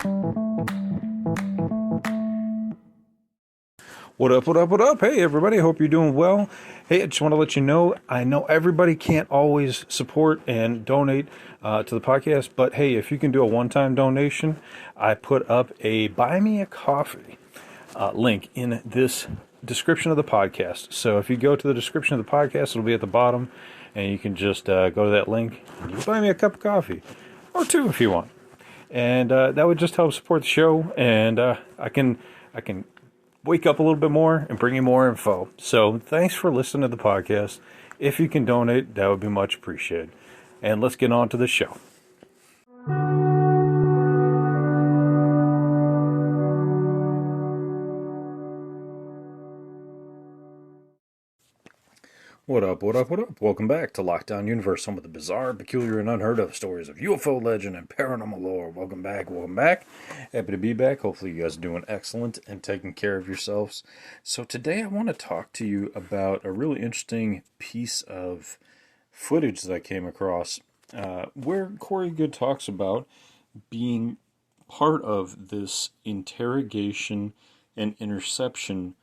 What up, what up, what up? Hey, everybody, hope you're doing well. Hey, I just want to let you know, I know everybody can't always support and donate to the podcast, but hey, if you can do a one-time donation, I put up a Buy Me a Coffee link in this description of the podcast. So if you go to the description of the podcast, it'll be at the bottom, and you can just go to that link, and you can buy me a cup of coffee, or two if you want. And that would just help support the show, and I can wake up a little bit more and bring you more info. So thanks for listening to the podcast. If you can donate, that would be much appreciated. And let's get on to the show. What up, what up, what up? Welcome back to Lockdown Universe, home of the bizarre, peculiar, and unheard of stories of UFO legend and paranormal lore. Welcome back, welcome back. Happy to be back. Hopefully you guys are doing excellent and taking care of yourselves. So today I want to talk to you about a really interesting piece of footage that I came across where Corey Goode talks about being part of this interrogation and interception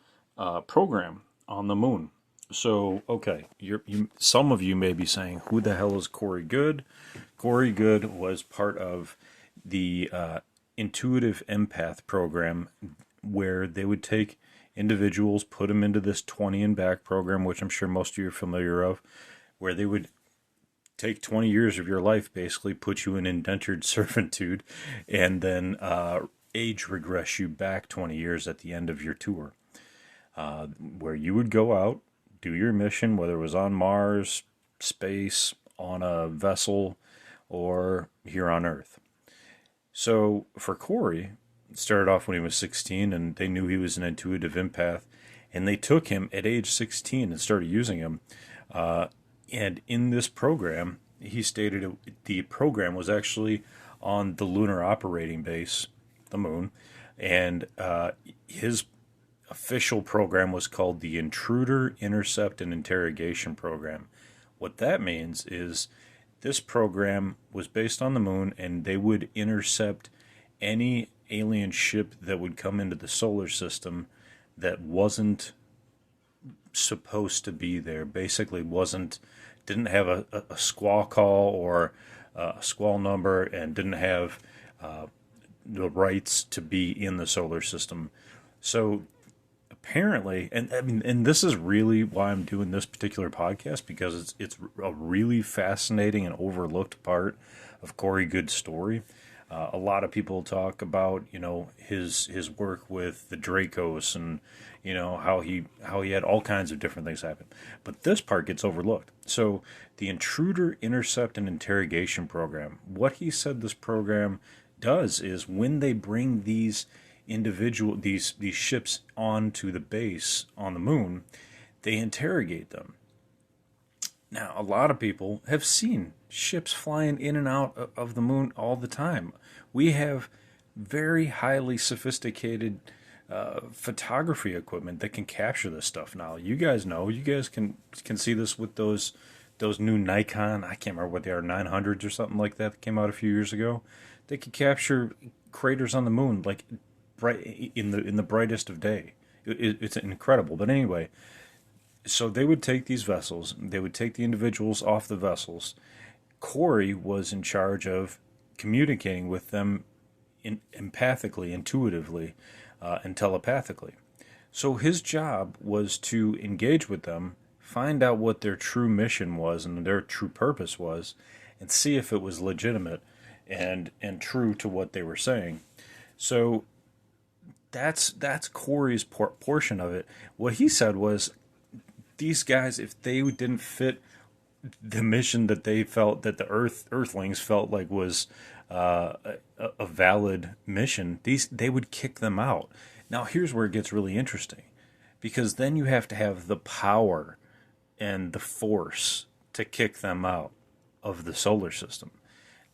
program on the moon. So, okay, some of you may be saying, who the hell is Corey Goode? Corey Goode was part of the Intuitive Empath program where they would take individuals, put them into this 20 and back program, which I'm sure most of you are familiar of, where they would take 20 years of your life, basically put you in indentured servitude, and then age regress you back 20 years at the end of your tour, where you would go out, do your mission, whether it was on Mars, space, on a vessel, or here on Earth. So for Corey, it started off when he was 16, and they knew he was an intuitive empath, and they took him at age 16 and started using him. And in this program, he stated the program was actually on the lunar operating base, the moon, and his official program was called the Intruder, Intercept, and Interrogation program. What that means is this program was based on the moon, and they would intercept any alien ship that would come into the solar system that wasn't supposed to be there. Basically, didn't have a squall call or a squall number, and didn't have the rights to be in the solar system. So apparently, and this is really why I'm doing this particular podcast, because it's a really fascinating and overlooked part of Corey Goode's story. A lot of people talk about, his work with the Dracos, and how he had all kinds of different things happen, but this part gets overlooked. So the Intruder, Intercept, and Interrogation program, what he said this program does is when they bring these ships onto the base on the moon, they interrogate them. Now, a lot of people have seen ships flying in and out of the moon all the time. We have very highly sophisticated photography equipment that can capture this stuff now. You guys know, you guys can see this with those new Nikon, I can't remember what they are, 900s or something like that came out a few years ago. They could capture craters on the moon like bright in the brightest of day. It's incredible. But anyway, so they would take these vessels, they would take the individuals off the vessels. Corey was in charge of communicating with them empathically, intuitively, and telepathically. So his job was to engage with them, find out what their true mission was and their true purpose was, and see if it was legitimate and true to what they were saying. So that's Corey's portion of it. What he said was, these guys, if they didn't fit the mission that they felt, that the Earthlings felt like was a valid mission, they would kick them out. Now here's where it gets really interesting, because then you have to have the power and the force to kick them out of the solar system.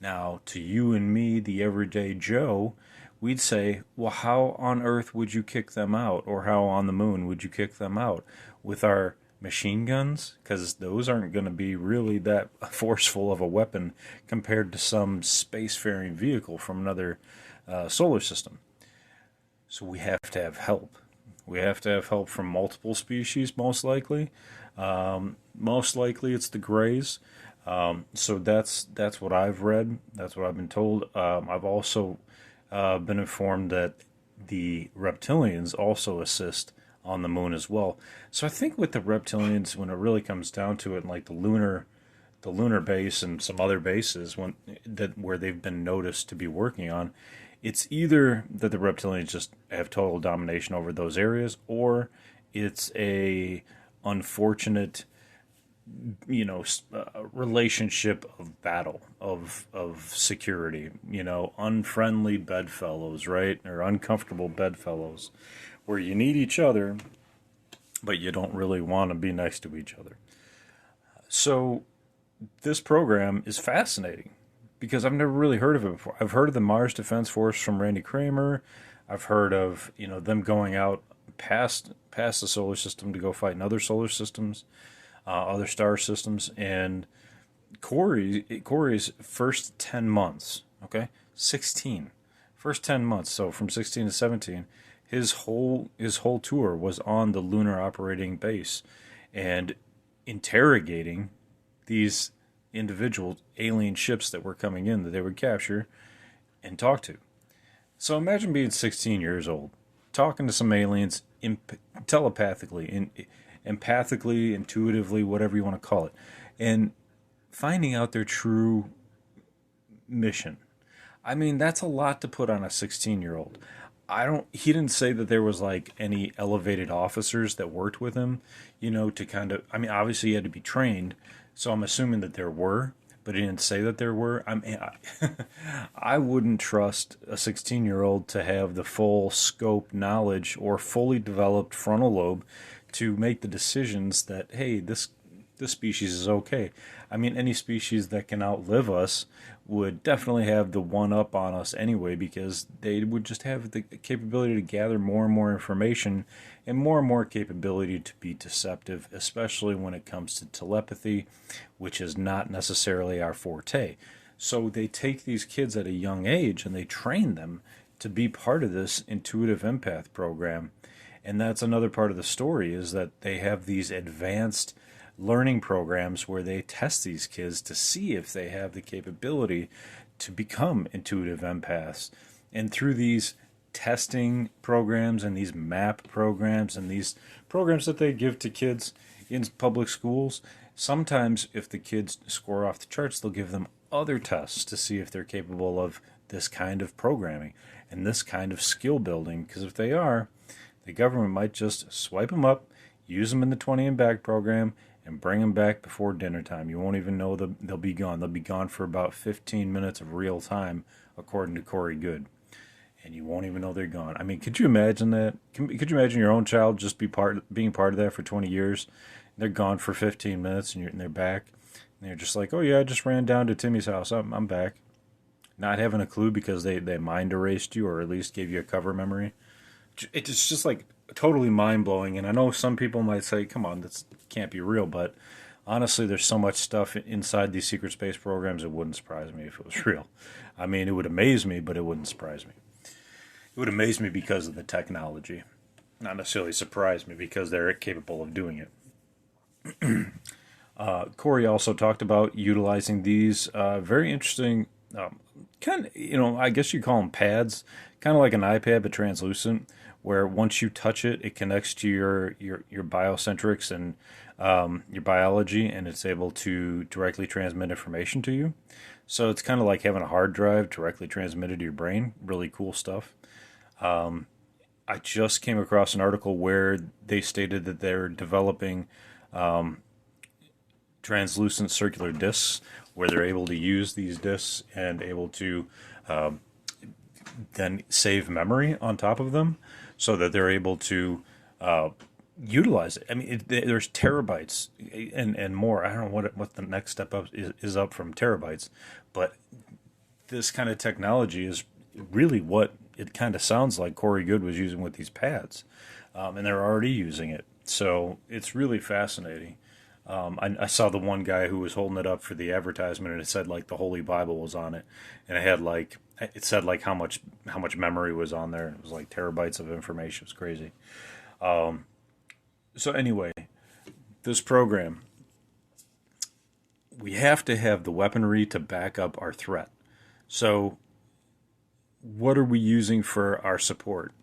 Now, to you and me, the everyday Joe, we'd say, well, how on earth would you kick them out? Or how on the moon would you kick them out? With our machine guns? Because those aren't going to be really that forceful of a weapon compared to some spacefaring vehicle from another solar system. So we have to have help. We have to have help from multiple species, most likely. Most likely, it's the Greys. So that's what I've read. That's what I've been told. I've also been informed that the reptilians also assist on the moon as well. So I think with the reptilians, when it really comes down to it, like the lunar base and some other bases where they've been noticed to be working on, it's either that the reptilians just have total domination over those areas, or it's a unfortunate, relationship of battle, of security, unfriendly bedfellows, right? Or uncomfortable bedfellows, where you need each other, but you don't really want to be next to each other. So this program is fascinating because I've never really heard of it before. I've heard of the Mars Defense Force from Randy Kramer. I've heard of them going out past the solar system to go fight in other solar systems, other star systems, and Corey's first 10 months, okay, 16, first 10 months. So from 16 to 17, his whole tour was on the lunar operating base and interrogating these individual alien ships that were coming in that they would capture and talk to. So imagine being 16 years old, talking to some aliens telepathically, empathically, intuitively, whatever you want to call it, and finding out their true mission. I mean, that's a lot to put on a 16-year-old. He didn't say that there was like any elevated officers that worked with him, to kind of, I mean, obviously he had to be trained, so I'm assuming that there were, but he didn't say that there were. I mean, I wouldn't trust a 16-year-old to have the full scope knowledge or fully developed frontal lobe to make the decisions that, hey, this species is okay. I mean, any species that can outlive us would definitely have the one up on us anyway, because they would just have the capability to gather more and more information and more capability to be deceptive, especially when it comes to telepathy, which is not necessarily our forte. So they take these kids at a young age and they train them to be part of this intuitive empath program. And that's another part of the story, is that they have these advanced learning programs where they test these kids to see if they have the capability to become intuitive empaths. And through these testing programs and these MAP programs and these programs that they give to kids in public schools, sometimes if the kids score off the charts, they'll give them other tests to see if they're capable of this kind of programming and this kind of skill building. Because if they are, the government might just swipe them up, use them in the 20 and back program, and bring them back before dinner time. You won't even know they'll be gone. They'll be gone for about 15 minutes of real time, according to Corey Good. And you won't even know they're gone. I mean, could you imagine that? Could you imagine your own child just being part of that for 20 years? They're gone for 15 minutes and they're back. And they're just like, oh yeah, I just ran down to Timmy's house. I'm back. Not having a clue because they mind erased you, or at least gave you a cover memory. It's just like totally mind-blowing. And I know some people might say, come on, that can't be real, but honestly, there's so much stuff inside these secret space programs, it wouldn't surprise me if it was real. I mean, it would amaze me, but it wouldn't surprise me. It would amaze me because of the technology, not necessarily surprise me because they're capable of doing it. Corey also talked about utilizing these very interesting, kind of, I guess you call them pads, kind of like an iPad but translucent, where once you touch it, it connects to your biocentrics and your biology, and it's able to directly transmit information to you. So it's kind of like having a hard drive directly transmitted to your brain. Really cool stuff. I just came across an article where they stated that they're developing translucent circular discs, where they're able to use these discs and able to then save memory on top of them, so that they're able to utilize it. I mean, there's terabytes and more. I don't know what the next step up is up from terabytes, but this kind of technology is really what it kind of sounds like Corey Good was using with these pads, and they're already using it. So it's really fascinating. I saw the one guy who was holding it up for the advertisement, and it said like the Holy Bible was on it, and it said like how much memory was on there. It was like terabytes of information. It was crazy. So anyway, this program, we have to have the weaponry to back up our threat. So what are we using for our support?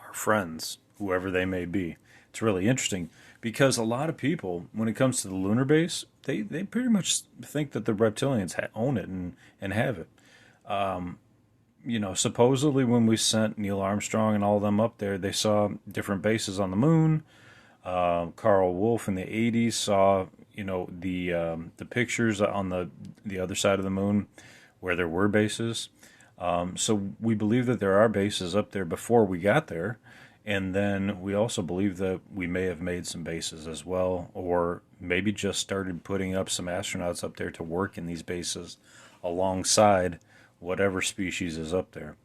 Our friends, whoever they may be. It's really interesting because a lot of people, when it comes to the lunar base, they pretty much think that the reptilians own it and have it. Supposedly when we sent Neil Armstrong and all of them up there, they saw different bases on the moon. Carl Wolf in the 80s saw, the pictures on the other side of the moon where there were bases. So we believe that there are bases up there before we got there. And then we also believe that we may have made some bases as well, or maybe just started putting up some astronauts up there to work in these bases alongside whatever species is up there.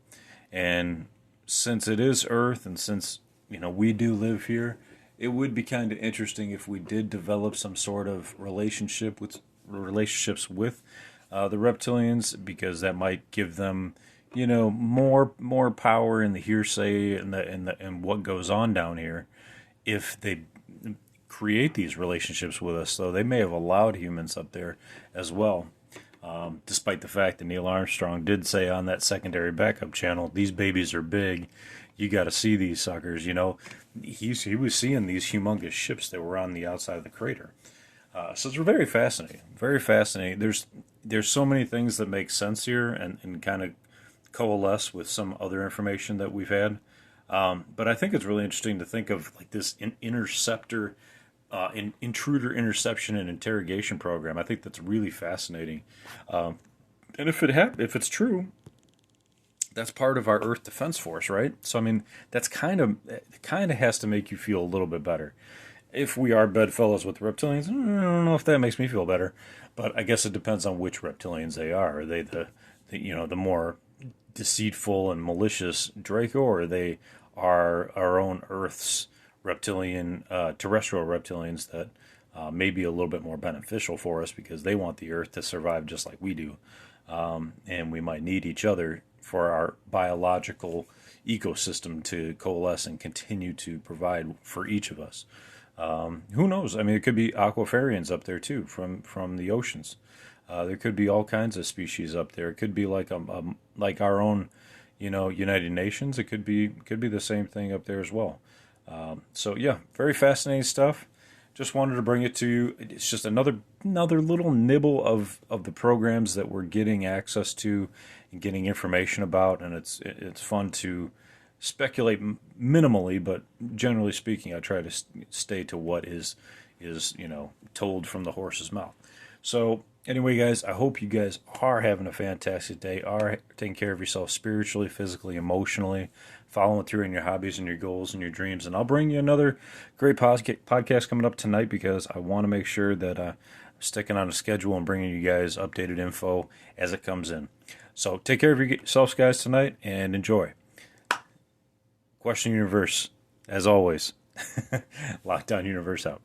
And since it is Earth, and since we do live here, it would be kind of interesting if we did develop some sort of relationships with the reptilians, because that might give them more power in the hearsay and what goes on down here if they create these relationships with us. So they may have allowed humans up there as well. Despite the fact that Neil Armstrong did say on that secondary backup channel, these babies are big. You got to see these suckers. He was seeing these humongous ships that were on the outside of the crater. So it's very fascinating. Very fascinating. There's so many things that make sense here and kind of coalesce with some other information that we've had. But I think it's really interesting to think of like this interceptor, intruder interception and interrogation program. I think that's really fascinating. And if it's true, that's part of our Earth Defense Force, right? So I mean, it kind of has to make you feel a little bit better. If we are bedfellows with reptilians, I don't know if that makes me feel better, but I guess it depends on which reptilians they are. Are they the more deceitful and malicious Draco, or they are our own Earth's terrestrial reptilians that may be a little bit more beneficial for us because they want the Earth to survive just like we do, and we might need each other for our biological ecosystem to coalesce and continue to provide for each of us. Who knows? I mean, it could be aquafarians up there too from the oceans. There could be all kinds of species up there. It could be like like our own, United Nations. It could be the same thing up there as well. So yeah, very fascinating stuff. Just wanted to bring it to you. It's just another little nibble of the programs that we're getting access to and getting information about, and it's fun to speculate minimally, but generally speaking, I try to stay to what is told from the horse's mouth. So anyway, guys, I hope you guys are having a fantastic day, are taking care of yourself spiritually, physically, emotionally, following through in your hobbies and your goals and your dreams. And I'll bring you another great podcast coming up tonight because I want to make sure that I'm sticking on a schedule and bringing you guys updated info as it comes in. So take care of yourselves, guys, tonight, and enjoy. Question Universe, as always. Lockdown Universe out.